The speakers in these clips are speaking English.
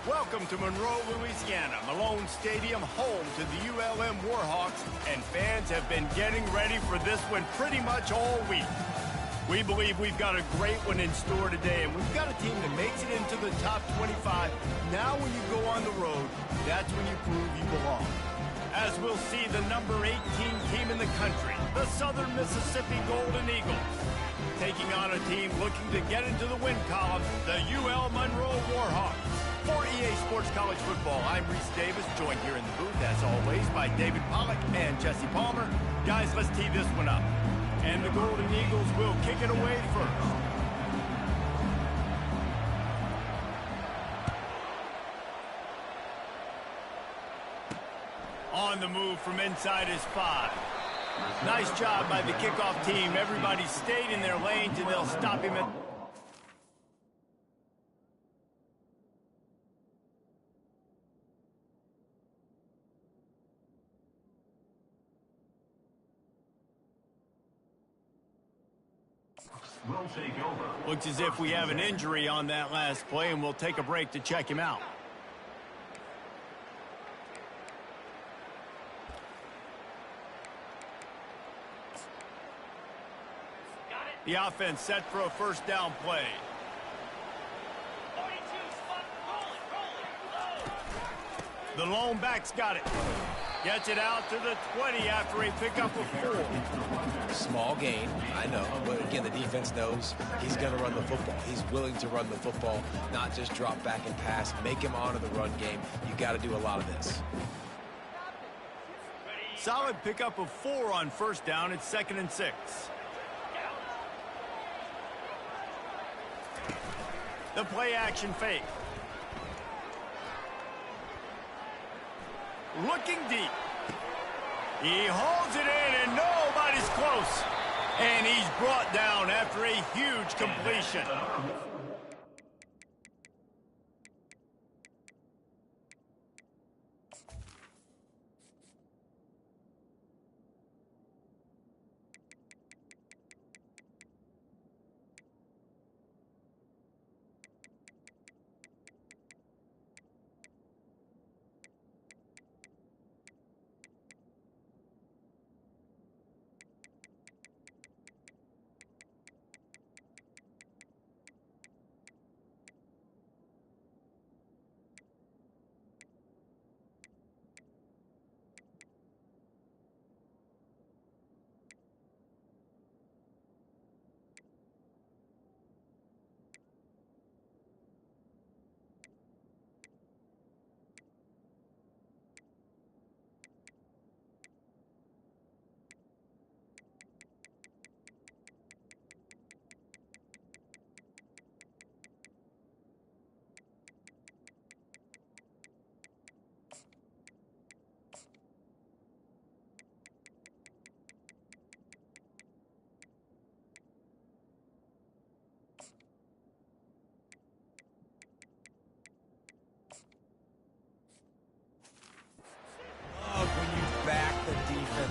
Welcome to Monroe, Louisiana, Malone Stadium, home to the ULM Warhawks, and fans have been getting ready for this one pretty much all week. We believe we've got a great one in store today, and we've got a team that makes it into the top 25. Now when you go on the road, that's when you prove you belong. As we'll see the number 18 team in the country, the Southern Mississippi Golden Eagles, taking on a team looking to get into the win column, the UL Monroe Warhawks. For EA Sports College Football, I'm Reese Davis, joined here in the booth, as always, by David Pollack and Jesse Palmer. Guys, let's tee this one up. And the Golden Eagles will kick it away first. On the move from inside his 5. Nice job by the kickoff team. Everybody stayed in their lanes, and they'll stop him at... Will take over. Looks as if we have an injury on that last play, and we'll take a break to check him out. The offense set for a first down play. The lone back's got it. Gets it out to the 20 after a pickup of 4. Small gain, I know, but again, the defense knows he's going to run the football. He's willing to run the football, not just drop back and pass, make him honor the run game. You got to do a lot of this. Solid pickup of 4 on first down. It's 2nd and 6. The play action fake. Looking deep. He holds it in, and nobody's close. And he's brought down after a huge completion.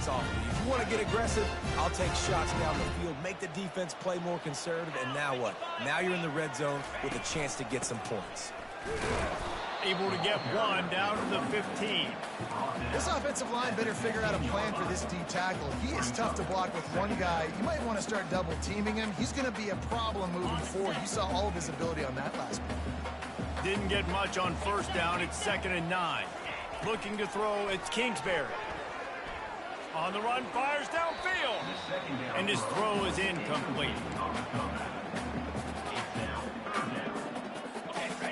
Off. If you want to get aggressive, I'll take shots down the field, make the defense play more conservative, and now what? Now you're in the red zone with a chance to get some points. Able to get 1 down to the 15. This offensive line better figure out a plan for this D tackle. He is tough to block with one guy. You might want to start double teaming him. He's going to be a problem moving forward. You saw all of his ability on that last play. Didn't get much on first down. It's 2nd and 9. Looking to throw, it's Kingsbury. On the run, fires downfield. And his throw is incomplete.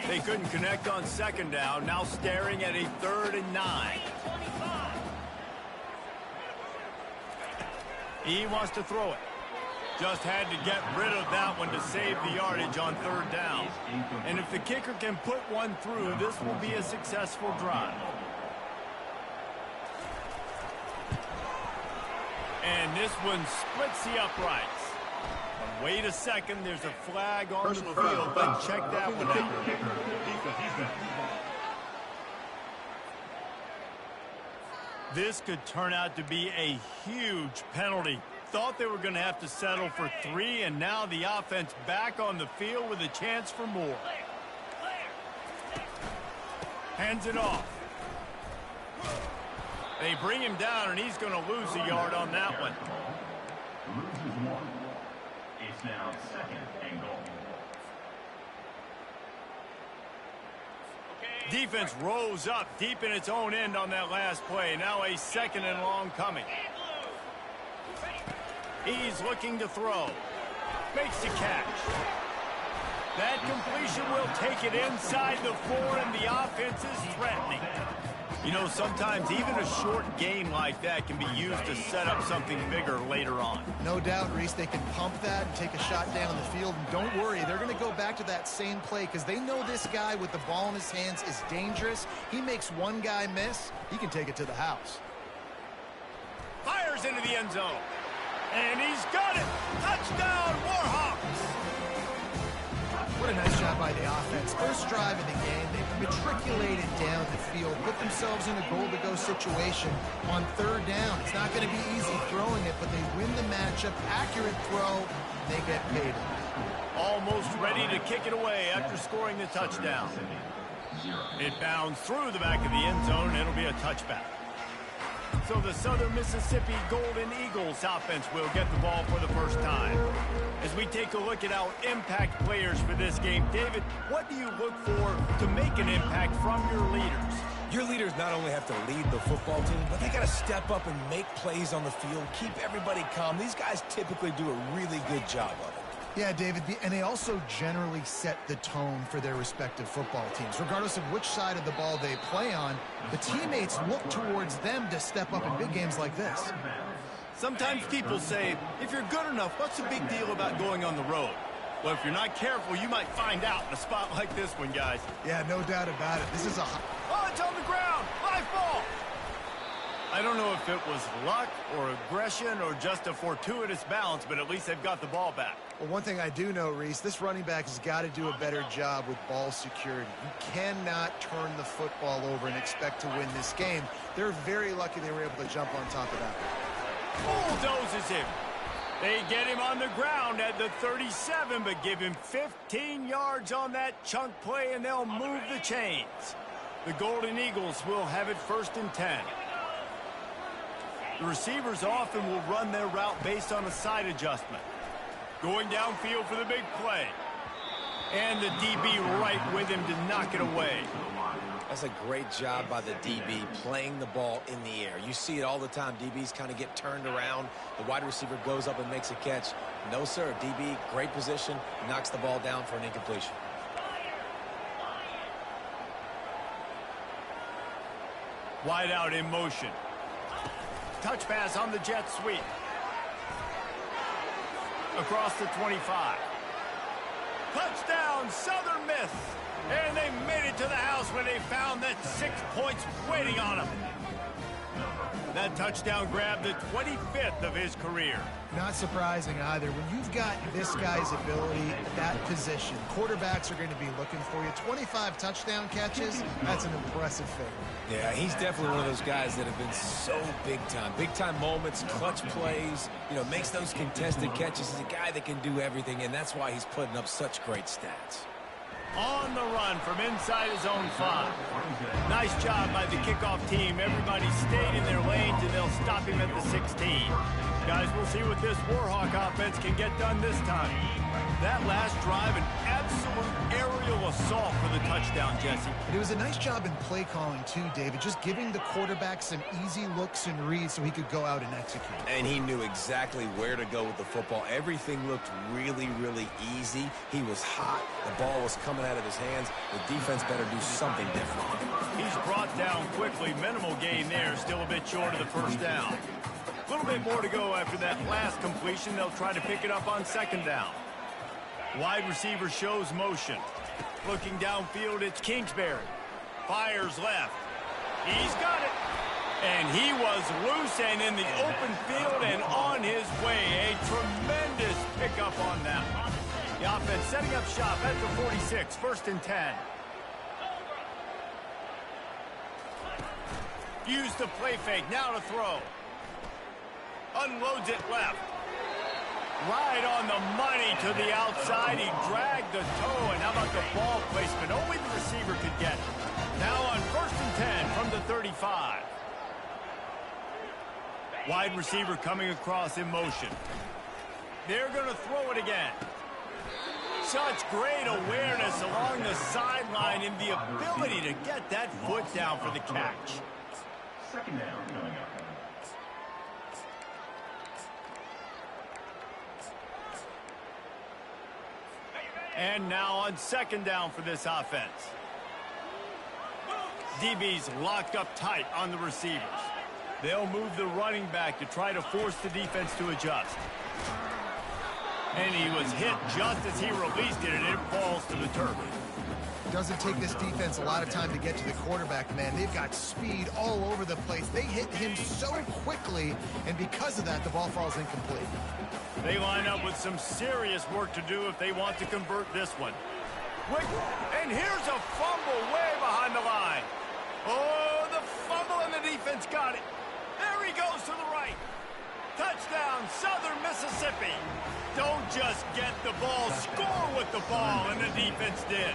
They couldn't connect on 2nd down. Now staring at a 3rd and 9. He wants to throw it. Just had to get rid of that one to save the yardage on 3rd down. And if the kicker can put one through, this will be a successful drive. And this one splits the uprights. Wait a second, there's a flag on the field, but check that one out. This could turn out to be a huge penalty. Thought they were going to have to settle for 3, and now the offense back on the field with a chance for more. Hands it off. They bring him down, and he's going to lose a yard on that one. Loses 1. It's now 2nd and goal. Defense rose up deep in its own end on that last play. Now a 2nd and long coming. He's looking to throw. Makes the catch. That completion will take it inside the 4, and the offense is threatening. You know, sometimes even a short game like that can be used to set up something bigger later on. No doubt, Reese, they can pump that and take a shot down the field. And don't worry, they're going to go back to that same play because they know this guy with the ball in his hands is dangerous. He makes one guy miss, he can take it to the house. Fires into the end zone. And he's got it. Touchdown, Warhawks. What a nice job by the offense. First drive of the game, they matriculated down the field, put themselves in a goal-to-go situation on 3rd down. It's not going to be easy throwing it, but they win the matchup. Accurate throw, they get paid. Almost ready to kick it away after scoring the touchdown. It bounds through the back of the end zone, and it'll be a touchback. So the Southern Mississippi Golden Eagles offense will get the ball for the first time. As we take a look at our impact players for this game, David, what do you look for to make an impact from your leaders? Your leaders not only have to lead the football team, but they got to step up and make plays on the field, keep everybody calm. These guys typically do a really good job of it. Yeah, David, and they also generally set the tone for their respective football teams. Regardless of which side of the ball they play on, the teammates look towards them to step up in big games like this. Sometimes people say, if you're good enough, what's the big deal about going on the road? Well, if you're not careful, you might find out in a spot like this one, guys. Yeah, no doubt about it. This is a... Oh, it's on the ground. Live ball. I don't know if it was luck or aggression or just a fortuitous bounce, but at least they've got the ball back. Well, one thing I do know, Reese, this running back has got to do a better job with ball security. You cannot turn the football over and expect to win this game. They're very lucky they were able to jump on top of that. Bulldozes him. They get him on the ground at the 37, but give him 15 yards on that chunk play, and they'll move the chains. The Golden Eagles will have it 1st and 10. The receivers often will run their route based on a side adjustment. Going downfield for the big play. And the DB right with him to knock it away. That's a great job by the DB playing the ball in the air. You see it all the time. DBs kind of get turned around. The wide receiver goes up and makes a catch. No, sir. DB, great position, knocks the ball down for an incompletion. Wide out in motion. Touch pass on the jet sweep. Across the 25. Touchdown, Southern Miss. And they made it to the house when they found that 6 points waiting on them. That touchdown grabbed the 25th of his career. Not surprising either. When you've got this guy's ability at that position, quarterbacks are going to be looking for you. 25 touchdown catches, that's an impressive figure. Yeah, he's definitely one of those guys that have been so big time. Big time moments, clutch plays, you know, makes those contested catches. He's a guy that can do everything, and that's why he's putting up such great stats. On the run from inside his own 5. Nice job by the kickoff team. Everybody stayed in their lanes, and they'll stop him at the 16. Guys, we'll see what this Warhawk offense can get done this time. That last drive, an absolute aerial assault for the touchdown, Jesse. But it was a nice job in play calling, too, David, just giving the quarterback some easy looks and reads so he could go out and execute. And he knew exactly where to go with the football. Everything looked really, really easy. He was hot. The ball was coming out of his hands. The defense better do something different. He's brought down quickly. Minimal gain there. Still a bit short of the first down. A little bit more to go after that last completion. They'll try to pick it up on 2nd down. Wide receiver shows motion. Looking downfield, it's Kingsbury. Fires left. He's got it. And he was loose and in the open field and on his way. A tremendous pickup on that one. The offense setting up shop at the 46, 1st and 10. Use the play fake, now to throw. Unloads it left. Right on the money to the outside. He dragged the toe, and how about the ball placement? Only the receiver could get it. Now on 1st and 10 from the 35. Wide receiver coming across in motion. They're going to throw it again. Such great awareness along the sideline and the ability to get that foot down for the catch. Second down coming up. And now on 2nd down for this offense. DB's locked up tight on the receivers. They'll move the running back to try to force the defense to adjust. And he was hit just as he released it, and it falls to the turf. Doesn't take this defense a lot of time to get to the quarterback, man. They've got speed all over the place. They hit him so quickly, and because of that, the ball falls incomplete. They line up with some serious work to do if they want to convert this one. And here's a fumble way behind the line. Oh, the fumble, and the defense got it. There he goes to the right. Touchdown, Southern Mississippi. Don't just get the ball, score with the ball, and the defense did.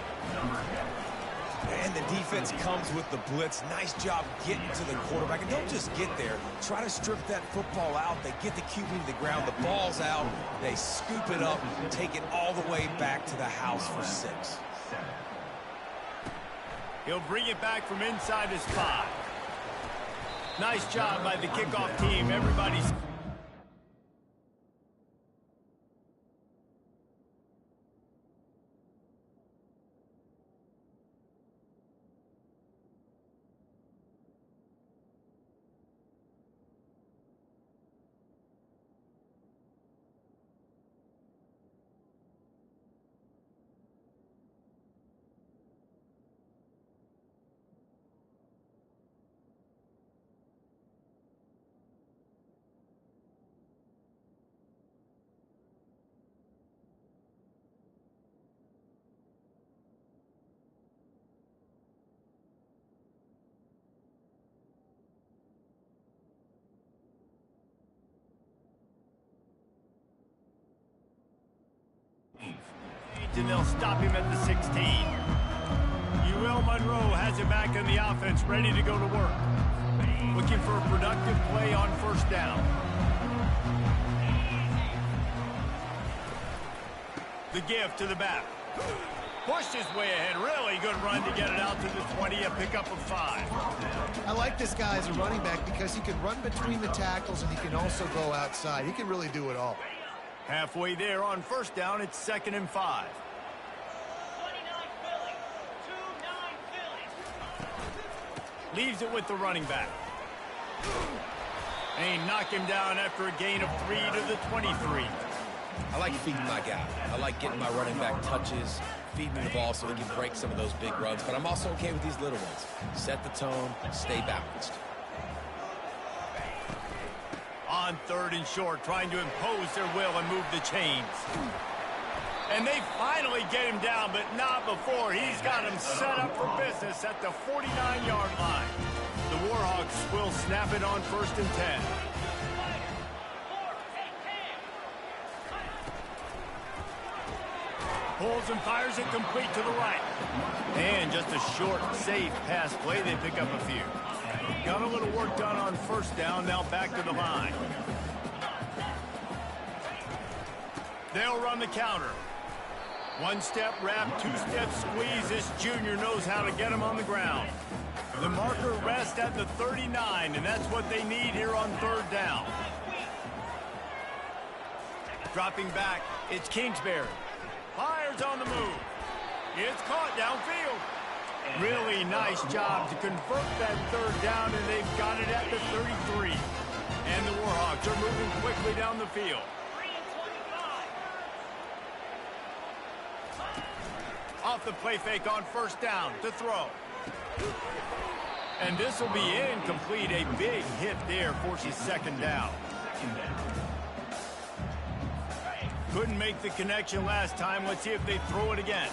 And the defense comes with the blitz. Nice job getting to the quarterback. And don't just get there. Try to strip that football out. They get the QB to the ground. The ball's out. They scoop it up, take it all the way back to the house for 6. He'll bring it back from inside his 5. Nice job by the kickoff team. Everybody's... And they'll stop him at the 16. UL Monroe has it back in the offense, ready to go to work. Looking for a productive play on 1st down. The give to the back. Pushed his way ahead. Really good run to get it out to the 20, a pickup of 5. I like this guy as a running back because he can run between the tackles and he can also go outside. He can really do it all. Halfway there on 1st down, it's 2nd and 5. Leaves it with the running back. And he knocked him down after a gain of 3 to the 23. I like feeding my guy. I like getting my running back touches, feeding the ball so he can break some of those big runs. But I'm also okay with these little ones. Set the tone, stay balanced. On 3rd and short, trying to impose their will and move the chains. And they finally get him down, but not before. He's got him set up for business at the 49-yard line. The Warhawks will snap it on 1st and 10. Pulls and fires it complete to the right. And just a short, safe pass play. They pick up a few. Got a little work done on 1st down. Now back to the line. They'll run the counter. 1-step wrap, 2-step squeeze. This junior knows how to get him on the ground. The marker rests at the 39, and that's what they need here on 3rd down. Dropping back, it's Kingsbury. Fires on the move. It's caught downfield. Really nice job to convert that 3rd down, and they've got it at the 33. And the Warhawks are moving quickly down the field. Off the play fake on 1st down to throw. And this will be incomplete. A big hit there forces 2nd down. Couldn't make the connection last time. Let's see if they throw it again.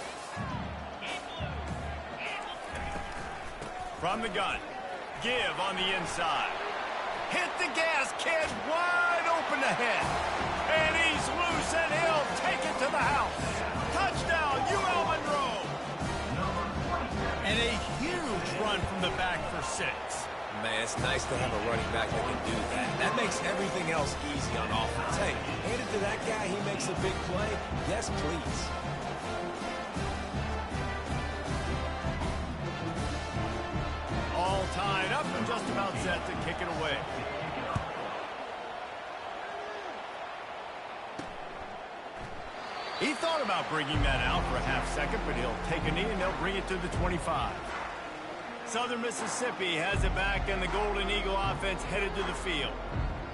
From the gun. Give on the inside. Hit the gas, kid. Wide open ahead. And he's loose, and he'll take it to the house. Touchdown, UL Monroe. And a huge run run from the back for 6. Man, it's nice to have a running back that can do that. That makes everything else easy on offense. Hey, hand it to that guy, he makes a big play. Yes, please. All tied up and just about set to kick it away. He thought about bringing that out for a half second, but he'll take a knee and they'll bring it to the 25. Southern Mississippi has it back, and the Golden Eagle offense headed to the field.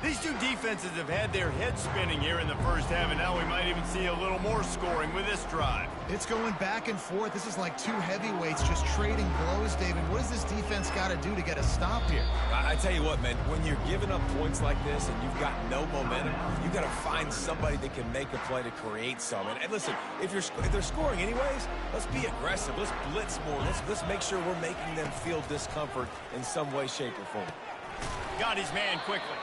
These two defenses have had their heads spinning here in the first half, and now we might even see a little more scoring with this drive. It's going back and forth. This is like two heavyweights just trading blows, David. What does this defense got to do to get a stop here? I tell you what, man, when you're giving up points like this and you've got no momentum, you got to find somebody that can make a play to create some. And listen, if they're scoring anyways, let's be aggressive. Let's blitz more. Let's make sure we're making them feel discomfort in some way, shape, or form. Got his man quickly.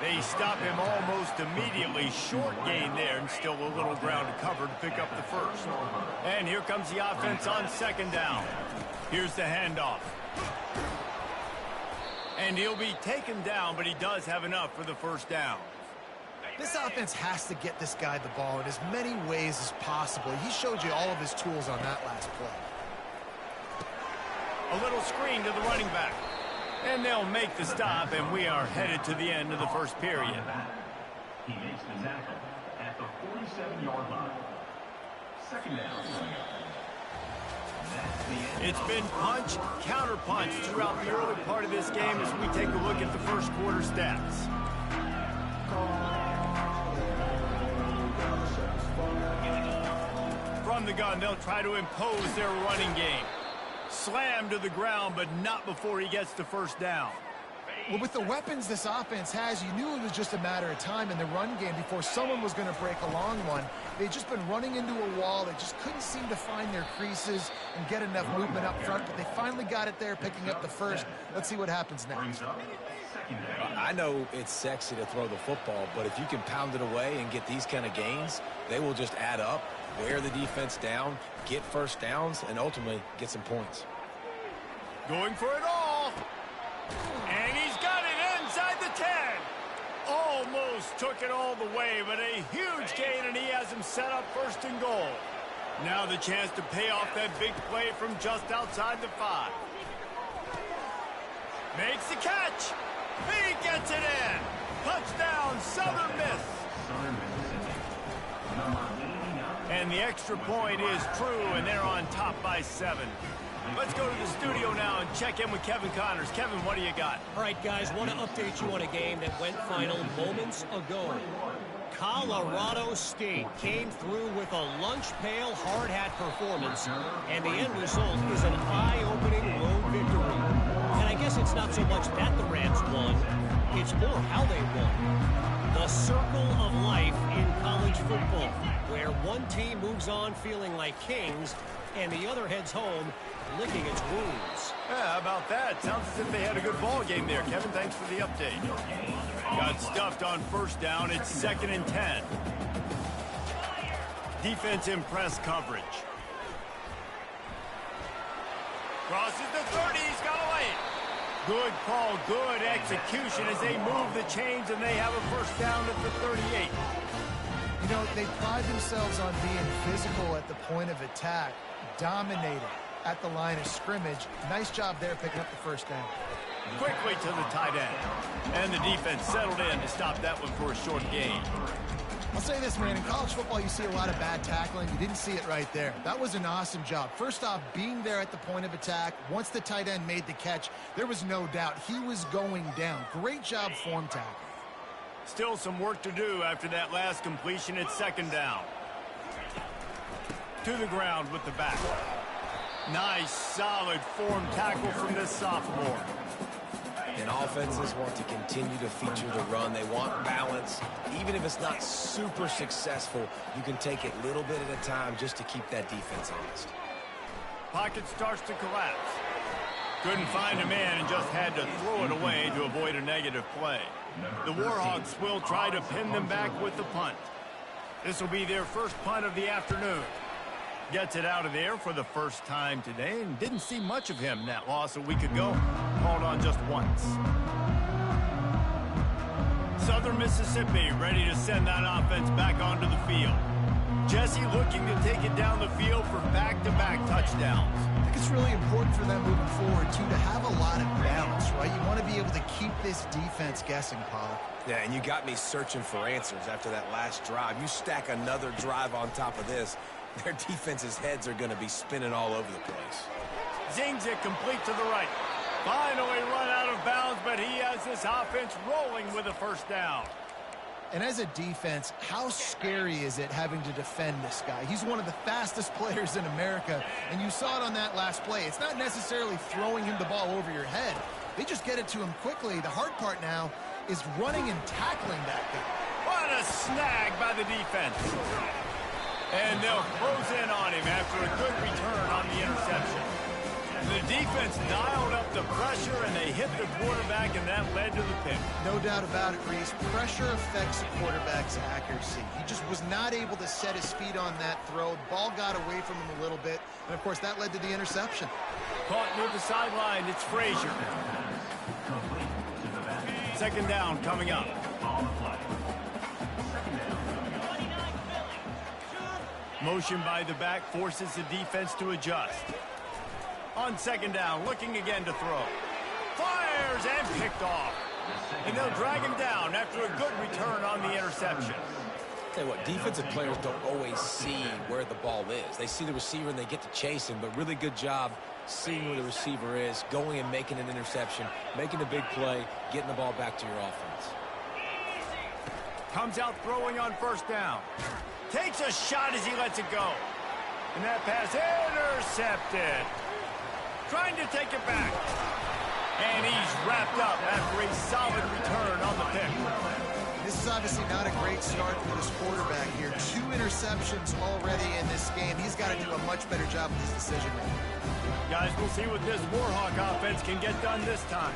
They stop him almost immediately. Short gain there, and still a little ground to cover to pick up the first. And here comes the offense on second down. Here's the handoff. And he'll be taken down, but he does have enough for the first down. This offense has to get this guy the ball in as many ways as possible. He showed you all of his tools on that last play. A little screen to the running back. And they'll make the stop, and we are headed to the end of the first period. He makes the tackle at the 47-yard line. Second down. It's been punch, counter punch throughout the early part of this game as we take a look at the first quarter stats. From the gun, they'll try to impose their running game. Slammed to the ground, but not before he gets the first down. Well, with the weapons this offense has, you knew it was just a matter of time in the run game before someone was going to break a long one. They'd just been running into a wall. They just couldn't seem to find their creases and get enough movement up front, but they finally got it there, picking up the first. Let's see what happens next. I know it's sexy to throw the football, but if you can pound it away and get these kind of gains, they will just add up, wear the defense down, get first downs, and ultimately get some points. Going for it all. And he's got it inside the 10. Almost took it all the way, but a huge gain, and he has him set up first and goal. Now the chance to pay off that big play from just outside the 5. Makes the catch. He gets it in. Touchdown, Southern Miss. And the extra point is true, and they're on top by 7. Let's go to the studio now and check in with Kevin Connors. Kevin, what do you got? All right, guys, want to update you on a game that went final moments ago. Colorado State came through with a lunch pail hard hat performance, and the end result is an eye-opening road victory. And I guess it's not so much that the Rams won, it's more how they won. The circle of life in college football, where one team moves on feeling like kings and the other heads home licking its wounds. Yeah, how about that? Sounds as if they had a good ball game there. Kevin, thanks for the update. Got stuffed on first down. It's 2nd and 10. Defense in press coverage. Crosses the 30. He's got away. Good call, good execution as they move the chains, and they have a first down at the 38. You know, they pride themselves on being physical at the point of attack, dominating at the line of scrimmage. Nice job there picking up the first down. Quickly to the tight end. And the defense settled in to stop that one for a short gain. I'll say this, man. In college football, you see a lot of bad tackling. You didn't see it right there. That was an awesome job. First off, being there at the point of attack. Once the tight end made the catch, there was no doubt he was going down. Great job form tackling. Still some work to do after that last completion. It's 2nd down. To the ground with the back. Nice, solid form tackle from this sophomore. And offenses want to continue to feature the run. They want balance. Even if it's not super successful, you can take it little bit at a time just to keep that defense honest. Pocket starts to collapse. Couldn't find a man and just had to throw it away to avoid a negative play. The Warhawks will try to pin them back with the punt. This will be their first punt of the afternoon. Gets it out of there for the first time today, and didn't see much of him in that loss a week ago. Called on just once. Southern Mississippi ready to send that offense back onto the field. Jesse looking to take it down the field for back-to-back touchdowns. I think it's really important for them moving forward, too, to have a lot of balance, right? You want to be able to keep this defense guessing, Pollock. Yeah, and you got me searching for answers after that last drive. You stack another drive on top of this, their defense's heads are going to be spinning all over the place. Zings it complete to the right. Finally run out of bounds, but he has this offense rolling with a first down. And as a defense, how scary is it having to defend this guy? He's one of the fastest players in America, and you saw it on that last play. It's not necessarily throwing him the ball over your head. They just get it to him quickly. The hard part now is running and tackling that guy. What a snag by the defense. And they'll close in on him after a good return on the interception. The defense dialed up the pressure, and they hit the quarterback, and that led to the pick. No doubt about it, Reese. Pressure affects a quarterback's accuracy. He just was not able to set his feet on that throw. The ball got away from him a little bit, and, of course, that led to the interception. Caught near the sideline. It's Frazier. Second down coming up. Motion by the back forces the defense to adjust. On second down, looking again to throw. Fires and picked off. And they'll drag him down after a good return on the interception. Tell you what, defensive players don't always see where the ball is. They see the receiver and they get to chase him, but really good job seeing where the receiver is, going and making an interception, making a big play, getting the ball back to your offense. Comes out throwing on first down. Takes a shot as he lets it go. And that pass intercepted. Trying to take it back. And he's wrapped up after a solid return on the pick. This is obviously not a great start for this quarterback here. 2 interceptions already in this game. He's got to do a much better job with his decision-making. Guys, we'll see what this Warhawk offense can get done this time.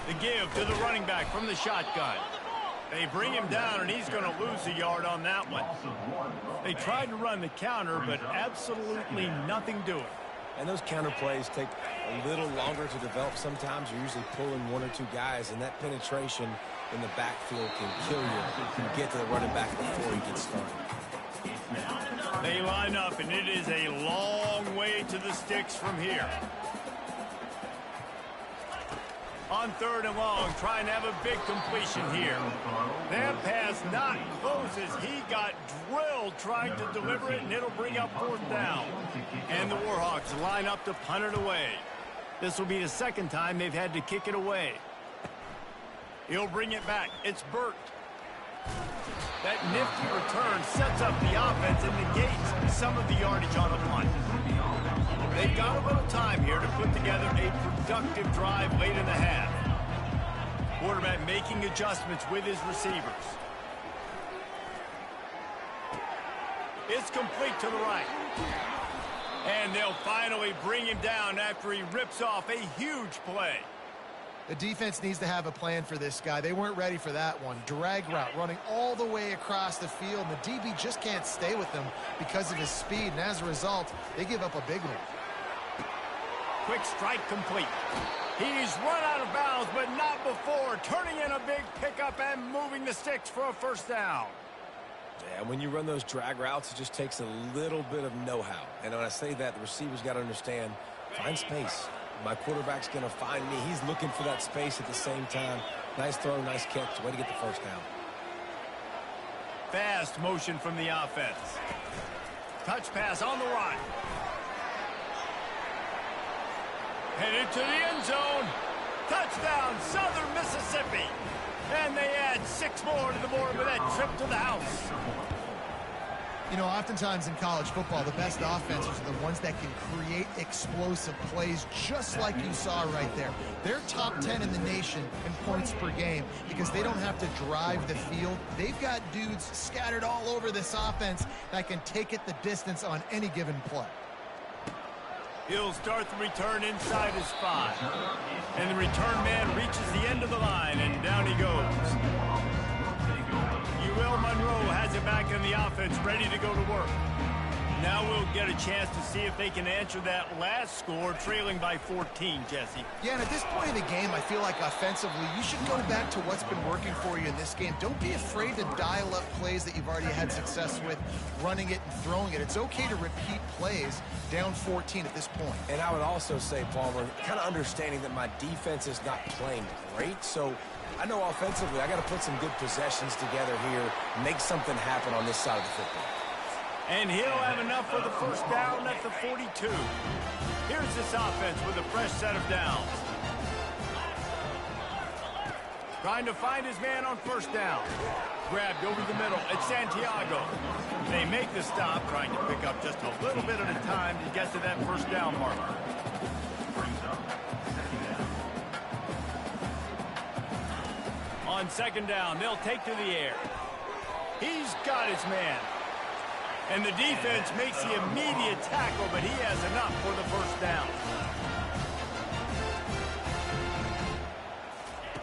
The give to the running back from the shotgun. They bring him down, and he's going to lose a yard on that one. They tried to run the counter, but absolutely nothing doing. And those counter plays take a little longer to develop sometimes. You're usually pulling 1 or 2 guys, and that penetration in the backfield can kill you. You can get to the running back before he gets started. They line up, and it is a long way to the sticks from here. On third and long, trying to have a big completion here. That pass not close as he got drilled trying to deliver it, and it'll bring up fourth down. And the Warhawks line up to punt it away. This will be the second time they've had to kick it away. He'll bring it back. It's Burt. That nifty return sets up the offense and negates some of the yardage on the punt. They've got a little time here to put together a productive drive late in the half. Quarterback making adjustments with his receivers. It's complete to the right. And they'll finally bring him down after he rips off a huge play. The defense needs to have a plan for this guy. They weren't ready for that one. Drag route running all the way across the field, and the DB just can't stay with him because of his speed, and as a result, they give up a big one. Quick strike complete. He's run out of bounds, but not before. Turning in a big pickup and moving the sticks for a first down. Yeah, when you run those drag routes, it just takes a little bit of know-how. And when I say that, the receiver's got to understand, find space. My quarterback's going to find me. He's looking for that space at the same time. Nice throw, nice catch. Way to get the first down. Fast motion from the offense. Touch pass on the run. Headed to the end zone. Touchdown, Southern Mississippi. And they add 6 more to the board with that trip to the house. You know, oftentimes in college football, the best offenses are the ones that can create explosive plays, just like you saw right there. They're top 10 in the nation in points per game because they don't have to drive the field. They've got dudes scattered all over this offense that can take it the distance on any given play. He'll start the return inside his 5. And the return man reaches the end of the line, and down he goes. Monroe has it back in the offense, ready to go to work. Now we'll get a chance to see if they can answer that last score, trailing by 14, Jesse. Yeah, and at this point of the game, I feel like offensively, you should go back to what's been working for you in this game. Don't be afraid to dial up plays that you've already had success with, running it and throwing it. It's okay to repeat plays down 14 at this point. And I would also say, Palmer, kind of understanding that my defense is not playing great, so I know offensively I got to put some good possessions together here, make something happen on this side of the football. And he'll have enough for the first down at the 42. Here's this offense with a fresh set of downs. Trying to find his man on first down. Grabbed over the middle. It's Santiago. They make the stop, trying to pick up just a little bit at a time to get to that first down marker. On second down, they'll take to the air. He's got his man. And the defense makes the immediate tackle, but he has enough for the first down.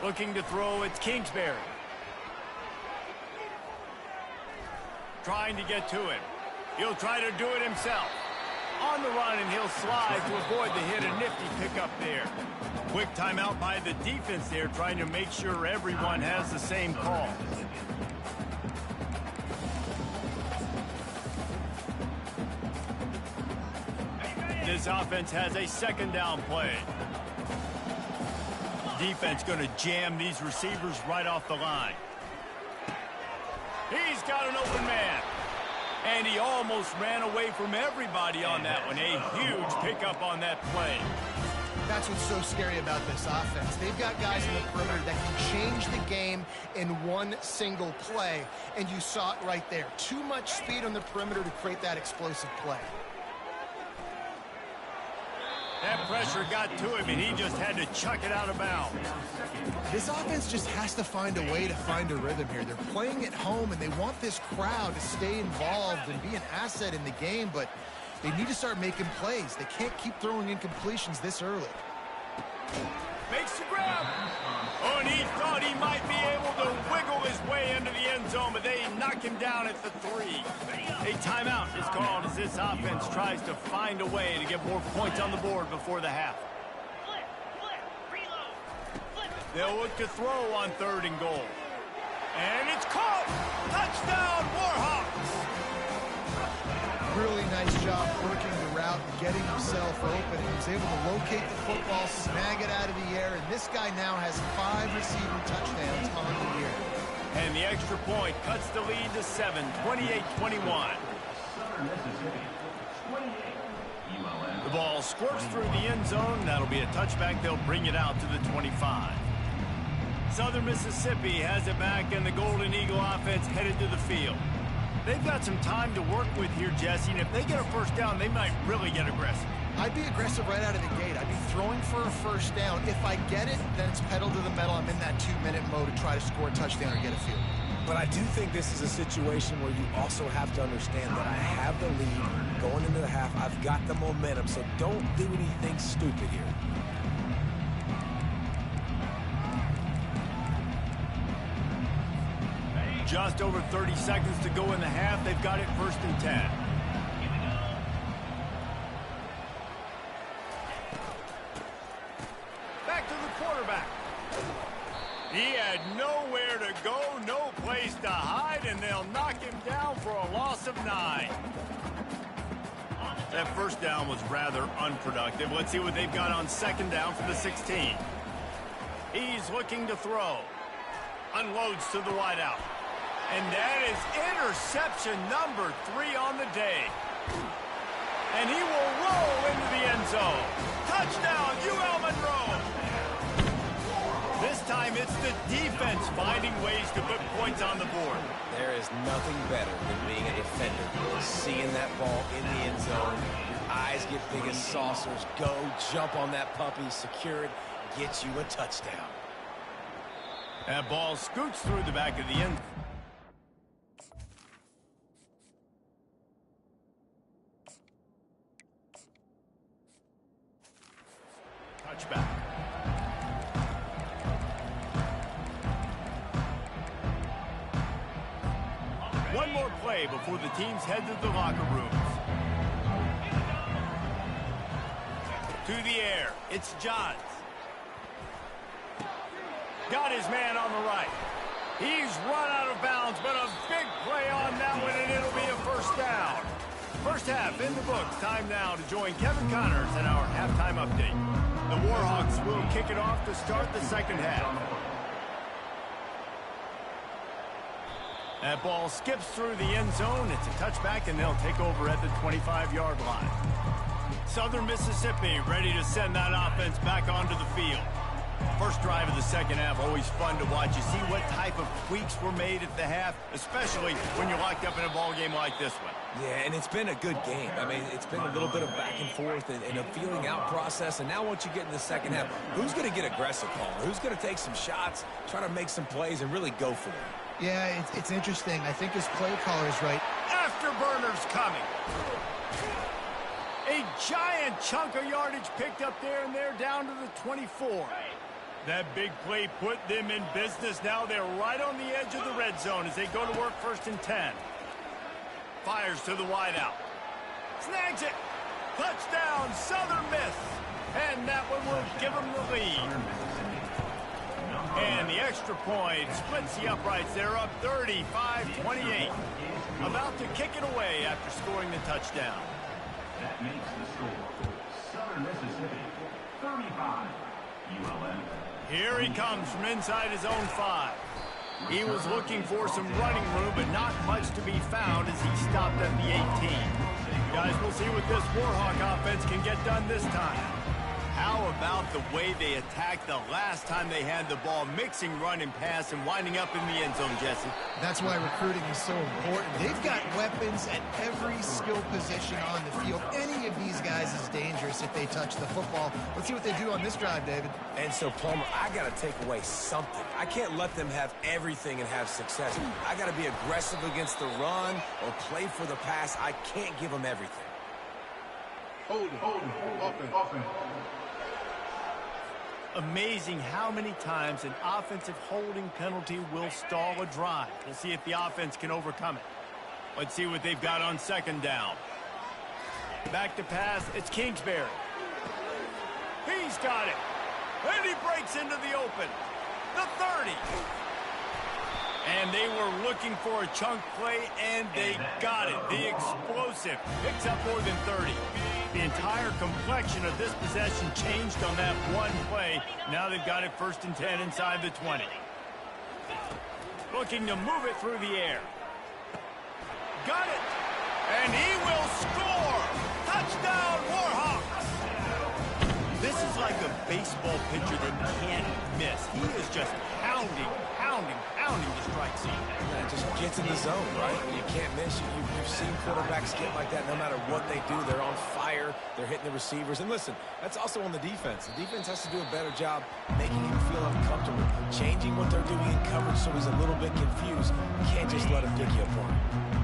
Looking to throw, it's Kingsbury. Trying to get to him. He'll try to do it himself. On the run, and he'll slide to avoid the hit. A nifty pickup there. Quick timeout by the defense there, trying to make sure everyone has the same call. This offense has a second down play. Defense going to jam these receivers right off the line. He's got an open man. And he almost ran away from everybody on that one. A huge pickup on that play. That's what's so scary about this offense. They've got guys in the perimeter that can change the game in one single play. And you saw it right there. Too much speed on the perimeter to create that explosive play. That pressure got to him, and he just had to chuck it out of bounds. This offense just has to find a way to find a rhythm here. They're playing at home, and they want this crowd to stay involved and be an asset in the game, but they need to start making plays. They can't keep throwing incompletions this early. Makes the grab. Oh, and he thought he might be able to wiggle his way into the end zone, but they knock him down at the 3. A timeout is called as this offense tries to find a way to get more points on the board before the half. They'll look to throw on 3rd and goal. And it's caught! Touchdown, Warhawks! Really nice job working the route and getting himself open. He was able to locate the football, snag it out of the air, and this guy now has 5 receiving touchdowns on the year. And the extra point cuts the lead to 7, 28-21. The ball squirts through the end zone. That'll be a touchback. They'll bring it out to the 25. Southern Mississippi has it back, and the Golden Eagle offense headed to the field. They've got some time to work with here, Jesse, and if they get a first down, they might really get aggressive. I'd be aggressive right out of the gate. I'd be throwing for a first down. If I get it, then it's pedal to the metal. I'm in that 2-minute mode to try to score a touchdown or get a field. But I do think this is a situation where you also have to understand that I have the lead going into the half. I've got the momentum, so don't do anything stupid here. Just over 30 seconds to go in the half. They've got it 1st and 10. Back to the quarterback. He had nowhere to go, no place to hide, and they'll knock him down for a loss of 9. That first down was rather unproductive. Let's see what they've got on 2nd down for the 16. He's looking to throw. Unloads to the wideout. And that is interception number 3 on the day. And he will roll into the end zone. Touchdown, UL Monroe. This time it's the defense finding ways to put points on the board. There is nothing better than being a defender. Seeing that ball in the end zone, your eyes get big as saucers. Go, jump on that puppy, secure it, get you a touchdown. That ball scoots through the back of the end. Touchback. One more play before the teams head to the locker rooms. To the air. It's Johns. Got his man on the right. He's run out of bounds, but a big play on that one, and it'll be a first down. First half in the books. Time now to join Kevin Connors in our halftime update. The Warhawks will kick it off to start the second half. That ball skips through the end zone. It's a touchback, and they'll take over at the 25-yard line. Southern Mississippi ready to send that offense back onto the field. First drive of the second half, always fun to watch. You see what type of tweaks were made at the half, especially when you're locked up in a ball game like this one. Yeah, and it's been a good game. I mean, it's been a little bit of back and forth and a feeling out process. And now once you get in the second half, who's going to get aggressive, Paul? Who's going to take some shots, try to make some plays, and really go for it? Yeah, it's interesting. I think his play caller is right. Afterburners coming. A giant chunk of yardage picked up there, and they're down to the 24. That big play put them in business. Now they're right on the edge of the red zone as they go to work first and 10. Fires to the wideout. Snags it. Touchdown, Southern Miss. And that one will give them the lead. And the extra point splits the uprights. They're up 35-28. About to kick it away after scoring the touchdown. That makes the score. Southern Mississippi, 35. ULM. Here he comes from inside his own 5. He was looking for some running room, but not much to be found as he stopped at the 18. Guys, we'll see what this Warhawk offense can get done this time. How about the way they attacked the last time they had the ball, mixing run and pass and winding up in the end zone, Jesse? That's why recruiting is so important. They've got weapons at every skill position on the field. Any of these guys is dangerous if they touch the football. Let's see what they do on this drive, David. And so, Palmer, I got to take away something. I can't let them have everything and have success. I got to be aggressive against the run or play for the pass. I can't give them everything. Offense. Amazing how many times an offensive holding penalty will stall a drive. We'll see if the offense can overcome it. Let's see what they've got on second down. Back to pass, it's Kingsbury. He's got it. And he breaks into the open. The 30. And they were looking for a chunk play, and they got it. The explosive picks up more than 30. The entire complexion of this possession changed on that one play. Now they've got it first and 10 inside the 20. Looking to move it through the air. Got it. And he will score. Touchdown, Warhawks. This is like a baseball pitcher that can't miss. He is just pounding the strike zone. It just gets in the zone, right? You can't miss. You've seen quarterbacks get like that. No matter what they do, they're on fire. They're hitting the receivers. And listen, that's also on the defense. The defense has to do a better job making him feel uncomfortable, changing what they're doing in coverage so he's a little bit confused. You can't just let him pick you apart.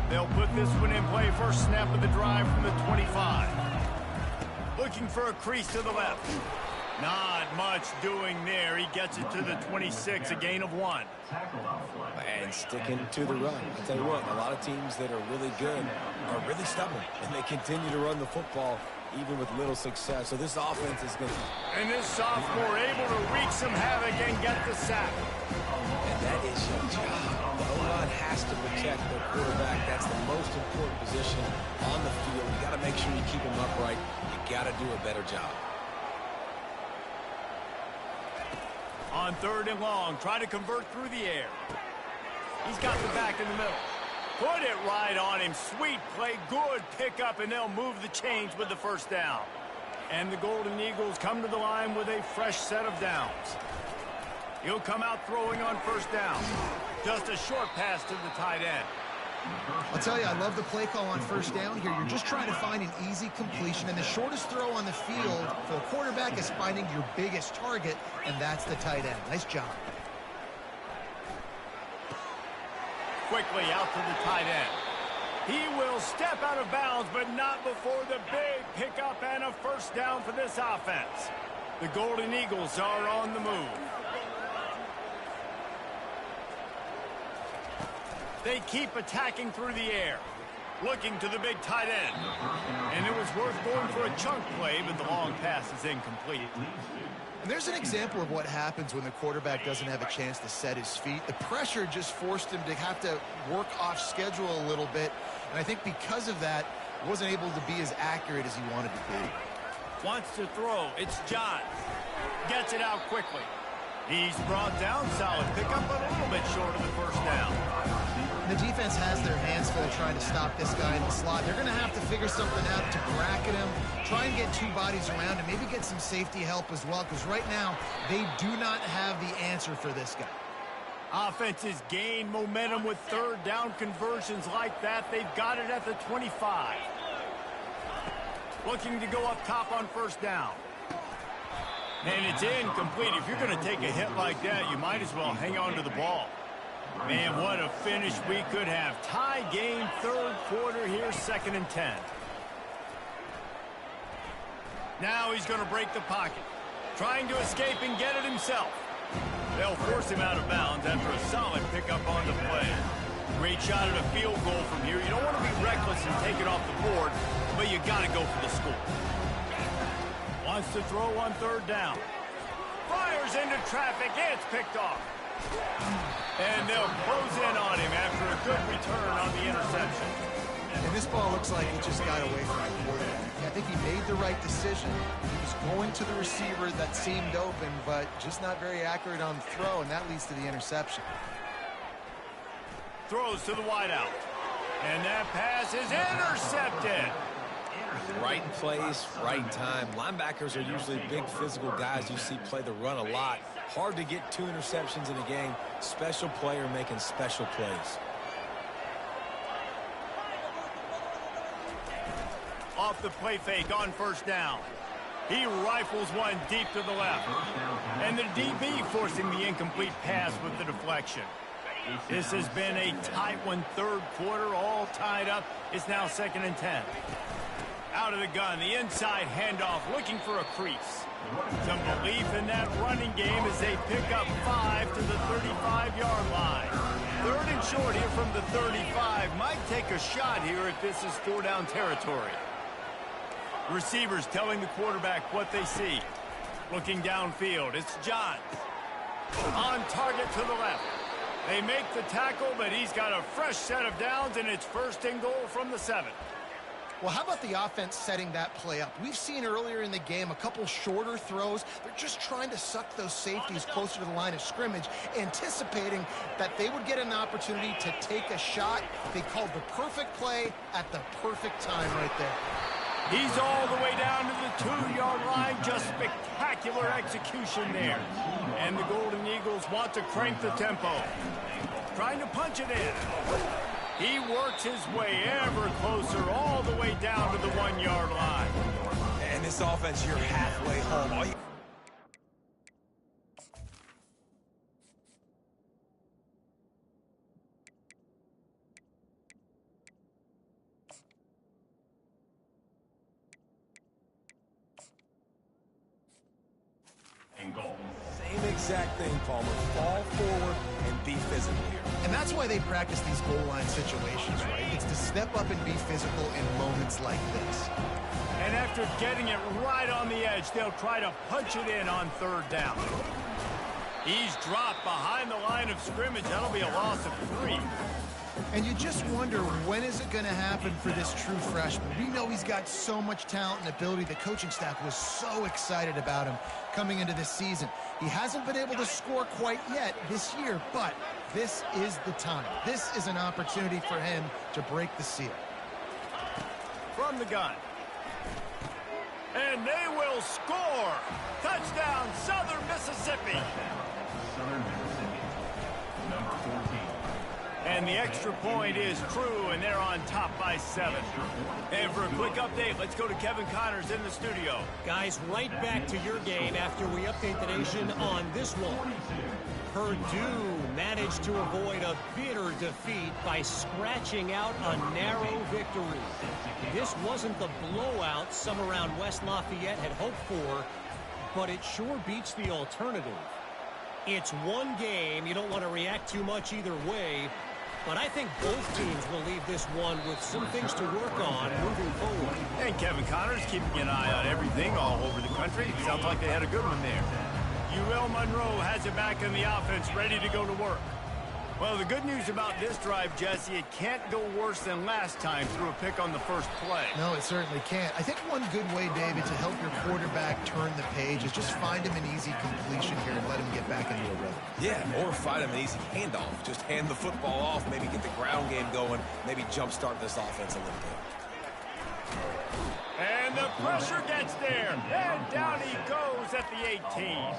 They'll put this one in play. First snap of the drive from the 25. Looking for a crease to the left. Not much doing there. He gets it to the 26, a gain of 1. And sticking to the run. I'll tell you what, a lot of teams that are really good are really stubborn, and they continue to run the football even with little success. So this offense is going to... And this sophomore able to wreak some havoc and get the sack. And that is your job. The O-line has to protect the quarterback. That's the most important position on the field. You got to make sure you keep him upright. You got to do a better job. On third and long, try to convert through the air. He's got the back in the middle. Put it right on him. Sweet play, good pickup, and they'll move the chains with the first down. And the Golden Eagles come to the line with a fresh set of downs. He'll come out throwing on first down. Just a short pass to the tight end. I'll tell you, I love the play call on first down here. You're just trying to find an easy completion, and the shortest throw on the field for a quarterback is finding your biggest target, and that's the tight end. Nice job. Quickly out to the tight end. He will step out of bounds, but not before the big pickup and a first down for this offense. The Golden Eagles are on the move. They keep attacking through the air. looking to the big tight end. And it was worth going for a chunk play, but the long pass is incomplete. And there's an example of what happens when the quarterback doesn't have a chance to set his feet. The pressure just forced him to have to work off schedule a little bit. And I think because of that, wasn't able to be as accurate as he wanted to be. Wants to throw. It's Johns. Gets it out quickly. He's brought down. Solid pickup, but a little bit short of the first down. The defense has their hands full trying to stop this guy in the slot. They're going to have to figure something out to bracket him, try and get two bodies around him, maybe get some safety help as well, because right now they do not have the answer for this guy. Offenses gain momentum with third down conversions like that. They've got it at the 25. Looking to go up top on first down. And it's incomplete. If you're going to take a hit like that, you might as well hang on to the ball. Man, what a finish we could have. Tie game, third quarter here, 2nd and 10. Now he's going to break the pocket. Trying to escape and get it himself. They'll force him out of bounds after a solid pickup on the play. Great shot at a field goal from here. You don't want to be reckless and take it off the board, but you got to go for the score. Wants to throw on third down. Fires into traffic. It's picked off. And they'll close in on him after a good return on the interception. And this ball looks like he just got away from the quarterback. I think he made the right decision. He was going to the receiver that seemed open, but just not very accurate on the throw, and that leads to the interception. Throws to the wideout. And that pass is intercepted. Right place, right time. Linebackers are usually big physical guys you see play the run a lot. Hard to get 2 interceptions in a game. Special player making special plays. Off the play fake on first down. He rifles one deep to the left. And the DB forcing the incomplete pass with the deflection. This has been a tight one, third quarter, all tied up. It's now 2nd and 10. Out of the gun, the inside handoff, looking for a crease. Some belief in that running game as they pick up 5 to the 35-yard line. 3rd and short here from the 35. Might take a shot here if this is 4-down territory. Receivers telling the quarterback what they see. Looking downfield, it's Johns. On target to the left. They make the tackle, but he's got a fresh set of downs, and it's 1st and goal from the 7. Well, how about the offense setting that play up? We've seen earlier in the game a couple shorter throws. They're just trying to suck those safeties closer to the line of scrimmage, anticipating that they would get an opportunity to take a shot. They called the perfect play at the perfect time right there. He's all the way down to the 2-yard line. Just spectacular execution there. And the Golden Eagles want to crank the tempo. Trying to punch it in. He works his way ever closer all the way down to the 1-yard line. And this offense, you're halfway home. And goal. Same exact thing, Palmer. Fall forward and be physical here. And that's why they practice these goal line situations, right? It's to step up and be physical in moments like this. And after getting it right on the edge, they'll try to punch it in on 3rd down. He's dropped behind the line of scrimmage. That'll be a loss of 3. And you just wonder, when is it going to happen for this true freshman? We know he's got so much talent and ability. The coaching staff was so excited about him coming into this season. He hasn't been able to score quite yet this year, but this is the time. This is an opportunity for him to break the seal. From the gun. And they will score. Touchdown, Southern Mississippi. Southern Mississippi. Number 14. And the extra point is true, and they're on top by 7. And for a quick update, let's go to Kevin Connors in the studio. Guys, right back to your game after we update the nation on this one. Purdue managed to avoid a bitter defeat by scratching out a narrow victory. This wasn't the blowout some around West Lafayette had hoped for, but it sure beats the alternative. It's one game. You don't want to react too much either way. but I think both teams will leave this one with some things to work on moving forward. And Kevin Connors keeping an eye on everything all over the country. Sounds like they had a good one there. UL Monroe has it back in the offense, ready to go to work. Well, the good news about this drive, Jesse, it can't go worse than last time through a pick on the first play. No, it certainly can't. I think one good way, David, to help your quarterback turn the page is just find him an easy completion here and let him get back into a rhythm. Yeah, or find him an easy handoff. Just hand the football off, maybe get the ground game going, maybe jumpstart this offense a little bit. And the pressure gets there. And down he goes at the 18.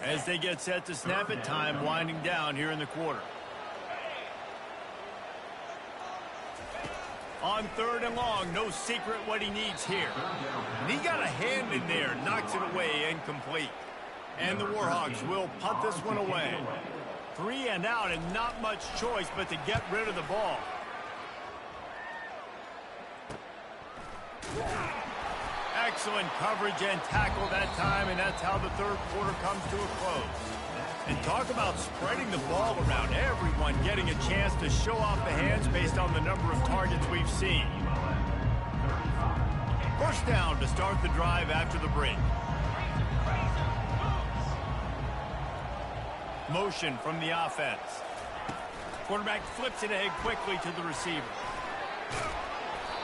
As they get set to snap it, time winding down here in the quarter. On 3rd and long, no secret what he needs here. And he got a hand in there, knocks it away, incomplete. And the Warhawks will punt this one away. 3 and out, and not much choice but to get rid of the ball. Excellent coverage and tackle that time, and that's how the 3rd quarter comes to a close. And talk about spreading the ball around. Everyone getting a chance to show off the hands based on the number of targets we've seen. First down to start the drive after the break. Motion from the offense. Quarterback flips it ahead quickly to the receiver.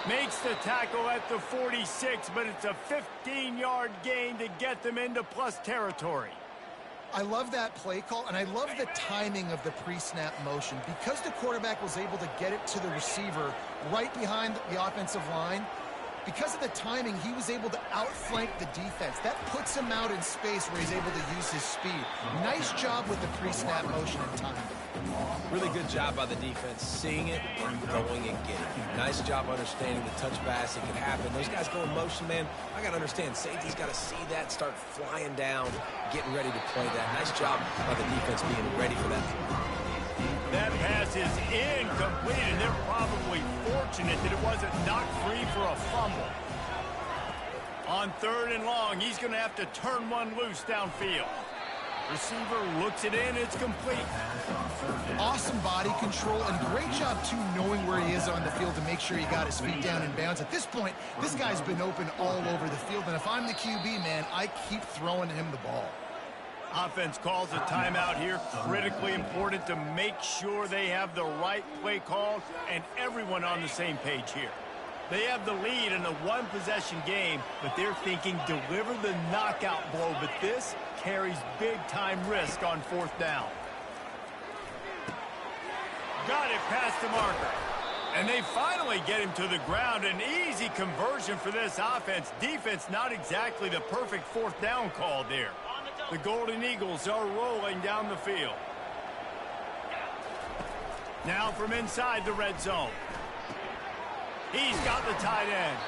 Makes the tackle at the 46, but it's a 15-yard gain to get them into plus territory. I love that play call, and I love the timing of the pre-snap motion. Because the quarterback was able to get it to the receiver right behind the offensive line, because of the timing, he was able to outflank the defense. That puts him out in space where he's able to use his speed. Nice job with the pre-snap motion and timing. Really good job by the defense, seeing it and going and getting it. Nice job understanding the touch pass. It can happen. Those guys go in motion, man. I got to understand, safety's got to see that, start flying down, getting ready to play that. Nice job by the defense being ready for that. That pass is incomplete, and they're probably fortunate that it wasn't knocked free for a fumble. On 3rd and long, he's going to have to turn one loose downfield. Receiver looks it in, it's complete. Awesome body control, and great job, too, knowing where he is on the field to make sure he got his feet down in bounds. At this point, this guy's been open all over the field, and if I'm the QB, man, I keep throwing him the ball. Offense calls a timeout here. Critically important to make sure they have the right play call and everyone on the same page here. They have the lead in a one-possession game, but they're thinking deliver the knockout blow, but this carries big-time risk on 4th down. Got it past the marker. And they finally get him to the ground. An easy conversion for this offense. Defense not exactly the perfect 4th down call there. The Golden Eagles are rolling down the field. Now from inside the red zone. He's got the tight end.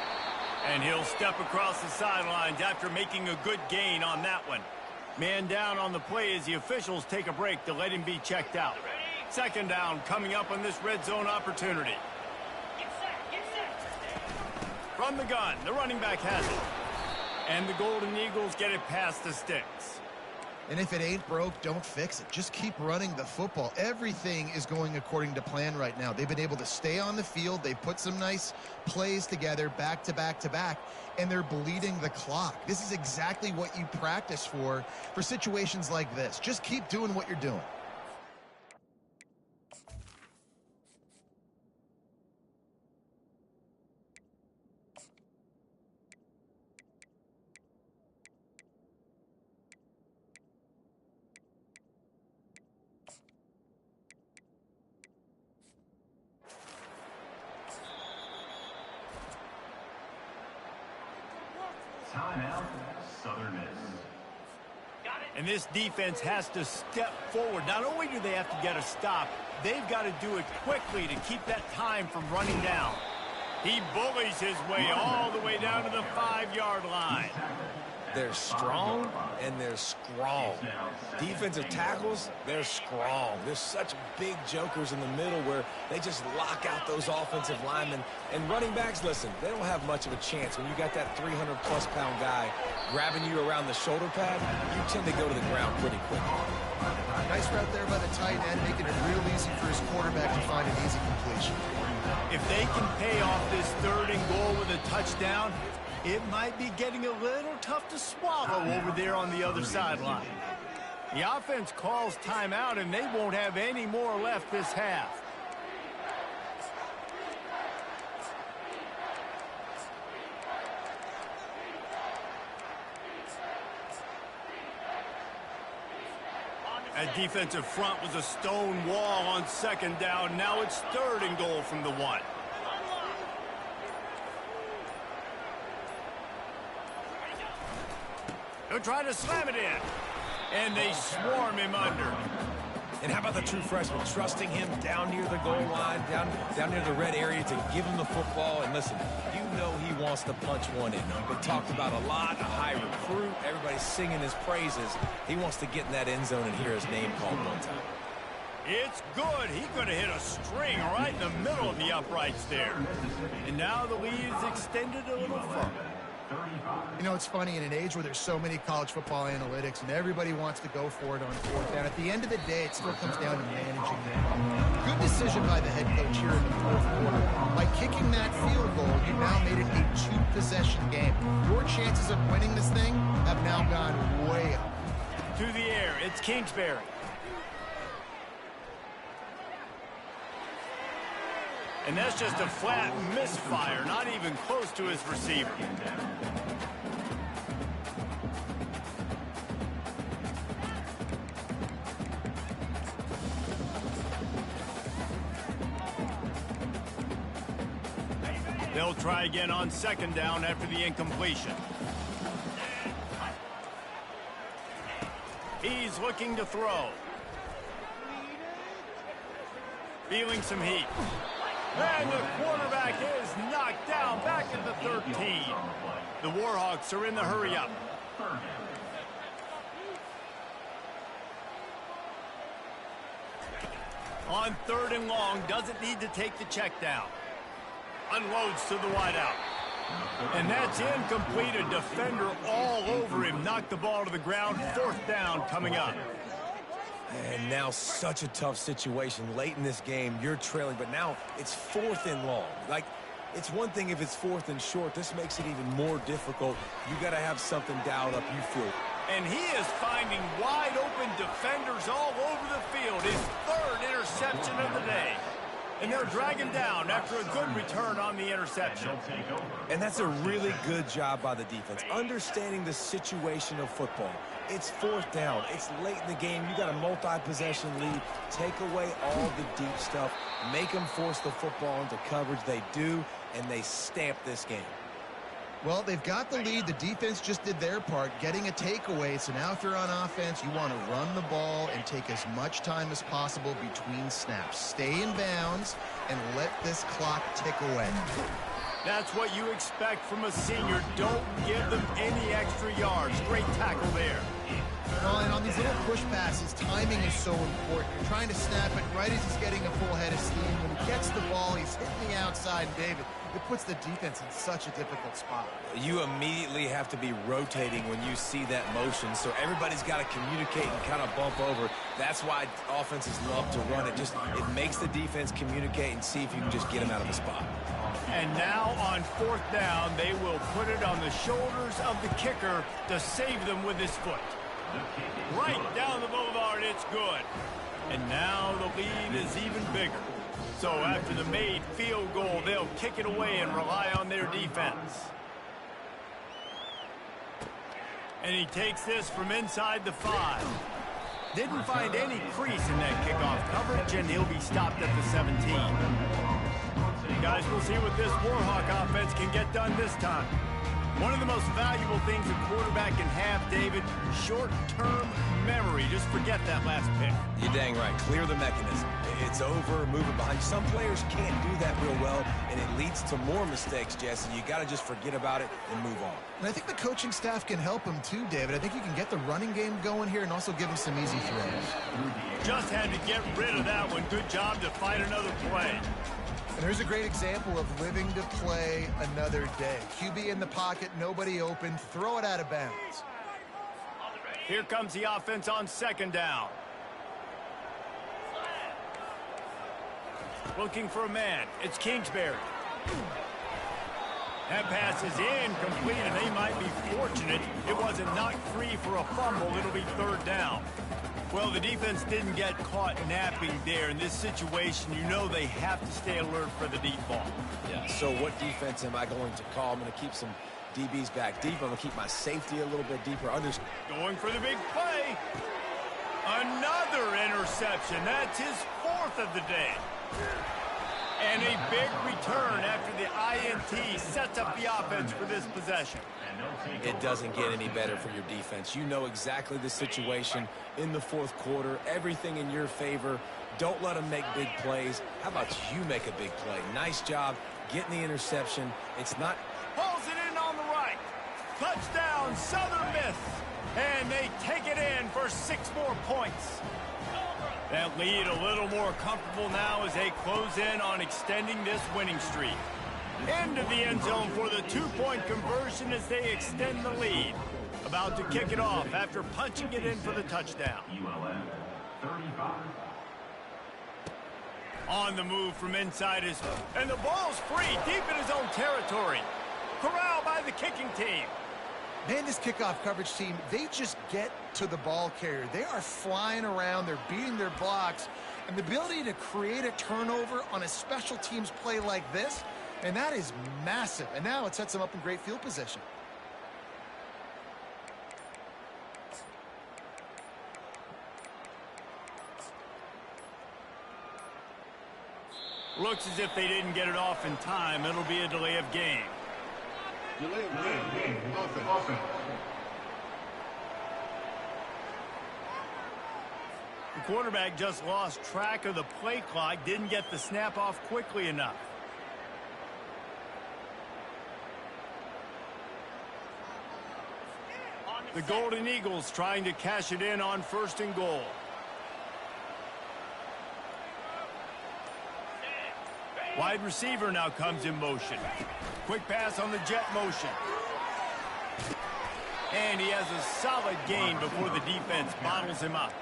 And he'll step across the sidelines after making a good gain on that one. Man down on the play as the officials take a break to let him be checked out. 2nd down coming up on this red zone opportunity. From the gun, the running back has it. And the Golden Eagles get it past the sticks. And if it ain't broke, don't fix it. Just keep running the football. Everything is going according to plan right now. They've been able to stay on the field. They've put some nice plays together back to back to back, and they're bleeding the clock. This is exactly what you practice for situations like this. Just keep doing what you're doing. Timeout, Southern Miss. And this defense has to step forward. Not only do they have to get a stop, they've got to do it quickly to keep that time from running down. He bullies his way all the way down to the 5-yard line. They're strong, and they're strong. Defensive tackles, they're strong. There's such big jokers in the middle where they just lock out those offensive linemen. And running backs, listen, they don't have much of a chance. When you got that 300-plus pound guy grabbing you around the shoulder pad, you tend to go to the ground pretty quickly. Nice route there by the tight end, making it real easy for his quarterback to find an easy completion. If they can pay off this 3rd and goal with a touchdown, it might be getting a little tough to swallow over there on the other sideline. The offense calls timeout, and they won't have any more left this half. That defensive front was a stone wall on 2nd down. Now it's 3rd and goal from the 1. He'll try to slam it in. And they swarm him under. And how about the true freshman trusting him down near the goal line, down near the red area to give him the football? And listen, you know he wants to punch one in. Been talked about a lot, a high recruit. Everybody's singing his praises. He wants to get in that end zone and hear his name called one time. It's good. He's going to hit a string right in the middle of the uprights there. And now the lead is extended a little further. You know, it's funny, in an age where there's so many college football analytics and everybody wants to go for it on 4th down, at the end of the day, it still comes down to managing it. Good decision by the head coach here in the 4th quarter. By kicking that field goal, you now made it a 2-possession game. Your chances of winning this thing have now gone way up. To the air, it's Kingsbury. And that's just a flat misfire, not even close to his receiver. They'll try again on 2nd down after the incompletion. He's looking to throw. Feeling some heat. And the quarterback is knocked down back at the 13. The Warhawks are in the hurry-up. On 3rd and long, doesn't need to take the check down. Unloads to the wideout. And that's incomplete. A defender all over him. Knocked the ball to the ground. 4th down coming up. And now such a tough situation. Late in this game, you're trailing, but now it's 4th and long. Like, it's one thing if it's 4th and short. This makes it even more difficult. You got to have something dialed up, you feel. And he is finding wide-open defenders all over the field. His 3rd interception of the day. And they'll drag him down after a good return on the interception. And that's a really good job by the defense, understanding the situation of football. It's 4th down. It's late in the game. You got a multi-possession lead. Take away all the deep stuff. Make them force the football into coverage. They do, and they stamp this game. Well, they've got the lead. The defense just did their part, getting a takeaway. So now if you're on offense, you want to run the ball and take as much time as possible between snaps. Stay in bounds and let this clock tick away. That's what you expect from a senior. Don't give them any extra yards. Great tackle there. Well, and on these little push passes, timing is so important. You're trying to snap it right as he's getting a full head of steam. When he gets the ball, he's hitting the outside, David. It puts the defense in such a difficult spot. You immediately have to be rotating when you see that motion, so everybody's got to communicate and kind of bump over. That's why offenses love to run it. It makes the defense communicate and see if you can just get them out of the spot. And now on 4th down, they will put it on the shoulders of the kicker to save them with his foot. Right down the boulevard, it's good. And now the lead is even bigger. So after the made field goal, they'll kick it away and rely on their defense. And he takes this from inside the 5. Didn't find any crease in that kickoff coverage, and he'll be stopped at the 17. Guys, we'll see what this Warhawk offense can get done this time. One of the most valuable things a quarterback can have, David, short-term memory. Just forget that last pick. You're dang right. Clear the mechanism. It's over, move it behind. Some players can't do that real well, and it leads to more mistakes, Jesse. You got to just forget about it and move on. And I think the coaching staff can help him too, David. I think you can get the running game going here and also give him some easy throws. Just had to get rid of that one. Good job to find another play. And here's a great example of living to play another day. QB in the pocket, nobody open, throw it out of bounds. Here comes the offense on second down. Looking for a man. It's Kingsbury. That pass is incomplete, and they might be fortunate it wasn't knocked free for a fumble. It'll be third down. Well, the defense didn't get caught napping there. In this situation, you know they have to stay alert for the deep ball. Yeah, so what defense am I going to call? I'm going to keep some DBs back deep. I'm going to keep my safety a little bit deeper. Going for the big play. Another interception. That's his fourth of the day. And a big return after the INT sets up the offense for this possession. It doesn't get any better for your defense. You know exactly the situation in the fourth quarter. Everything in your favor. Don't let them make big plays. How about you make a big play? Nice job getting the interception. It's not... Pulls it in on the right. Touchdown, Southern Miss. And they take it in for 6 more points. That lead a little more comfortable now as they close in on extending this winning streak. Into the end zone for the 2-point conversion as they extend the lead. About to kick it off after punching it in for the touchdown. ULM 35. On the move from inside his... And the ball's free deep in his own territory. Corralled by the kicking team. Man, this kickoff coverage team, they just get to the ball carrier. They are flying around. They're beating their blocks. And the ability to create a turnover on a special teams play like this, and that is massive. And now it sets them up in great field position. Looks as if they didn't get it off in time. It'll be a delay of game. Delay of game. Offense. The quarterback just lost track of the play clock, didn't get the snap off quickly enough. The Golden Eagles trying to cash it in on 1st and goal. Wide receiver now comes in motion. Quick pass on the jet motion. And he has a solid gain before the defense bottles him up.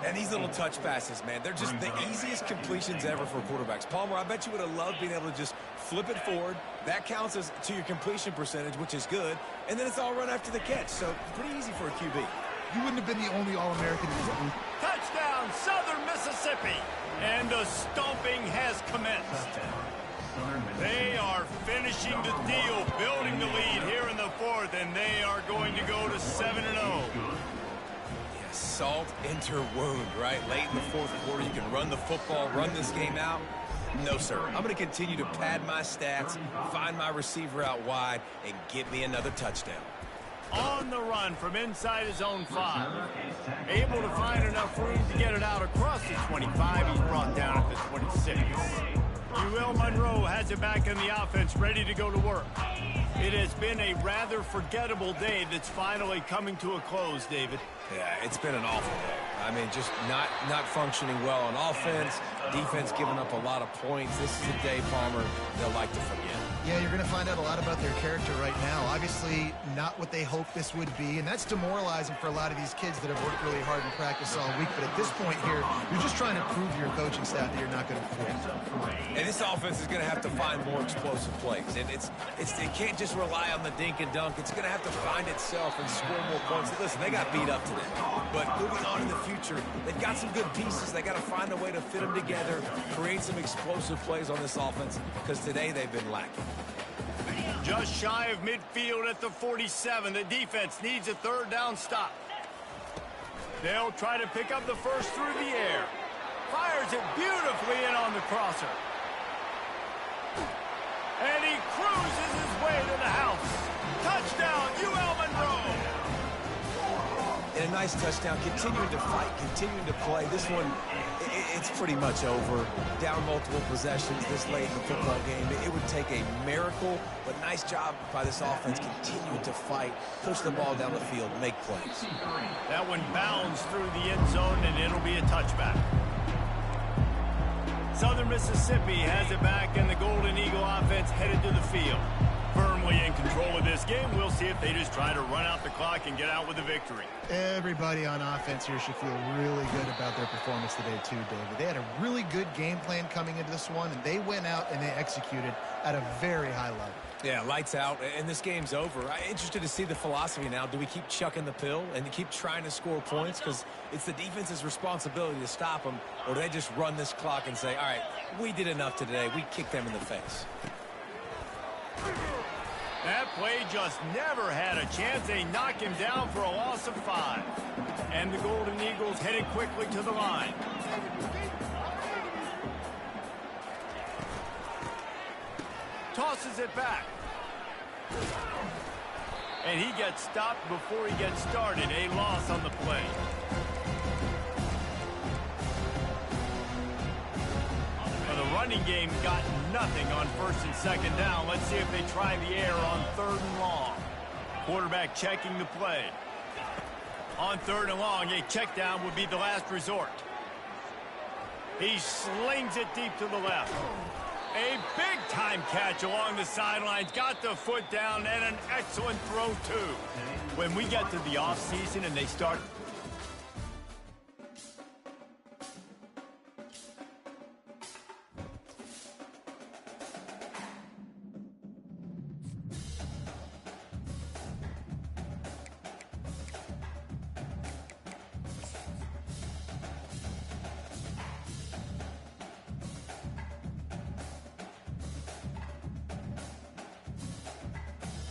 And these little touch passes, man, they're just the easiest completions ever for quarterbacks. Palmer, I bet you would have loved being able to just flip it forward. That counts as to your completion percentage, which is good. And then it's all run after the catch. So pretty easy for a QB. You wouldn't have been the only All-American in the league. Touchdown, Southern Mississippi. And the stomping has commenced. They are finishing the deal, building the lead here in the 4th, and they are going to go to 7-0. Salt enter wound, right? Late in the 4th quarter, you can run the football, run this game out. No, sir. I'm going to continue to pad my stats, find my receiver out wide, and get me another touchdown. On the run from inside his own 5. Able to find enough room to get it out across the 25. He's brought down at the 26. Monroe has it back in the offense, ready to go to work. It has been a rather forgettable day that's finally coming to a close, David. Yeah, it's been an awful day. I mean, just not functioning well on offense. Defense giving up a lot of points. This is a day, Palmer, they'll like to forget. Yeah, you're going to find out a lot about their character right now. Obviously, not what they hoped this would be, and that's demoralizing for a lot of these kids that have worked really hard in practice all week. But at this point here, you're just trying to prove to your coaching staff that you're not going to quit. And this offense is going to have to find more explosive plays. And it can't just rely on the dink and dunk. It's going to have to find itself and score more points. Listen, they got beat up today. But moving on in the future, they've got some good pieces. They got to find a way to fit them together, create some explosive plays on this offense, because today they've been lacking. Just shy of midfield at the 47. The defense needs a 3rd down stop. They'll try to pick up the first through the air. Fires it beautifully in on the crosser. And he cruises his way to the house. nice touchdown. Continuing to fight, continuing to play. This one, it's pretty much over. Down multiple possessions this late in the football game. It would take a miracle, but nice job by this offense continuing to fight, push the ball down the field, make plays. That one bounds through the end zone, and it'll be a touchback. Southern Mississippi has it back, and the Golden Eagle offense headed to the field. Firmly in control of this game. We'll see if they just try to run out the clock and get out with a victory. Everybody on offense here should feel really good about their performance today too, David. They had a really good game plan coming into this one, and they went out and they executed at a very high level. Yeah, lights out, and this game's over. I'm interested to see the philosophy now. Do we keep chucking the pill and keep trying to score points? Because it's the defense's responsibility to stop them, or do they just run this clock and say, all right, we did enough today. We kicked them in the face. That play just never had a chance. They knock him down for a loss of 5. And the Golden Eagles headed quickly to the line. Tosses it back. And he gets stopped before he gets started. A loss on the play. The running game got nothing on 1st and 2nd down. Let's see if they try the air on 3rd and long. Quarterback checking the play. On 3rd and long, a check down would be the last resort. He slings it deep to the left. A big-time catch along the sidelines. Got the foot down and an excellent throw, too. When we get to the offseason and they start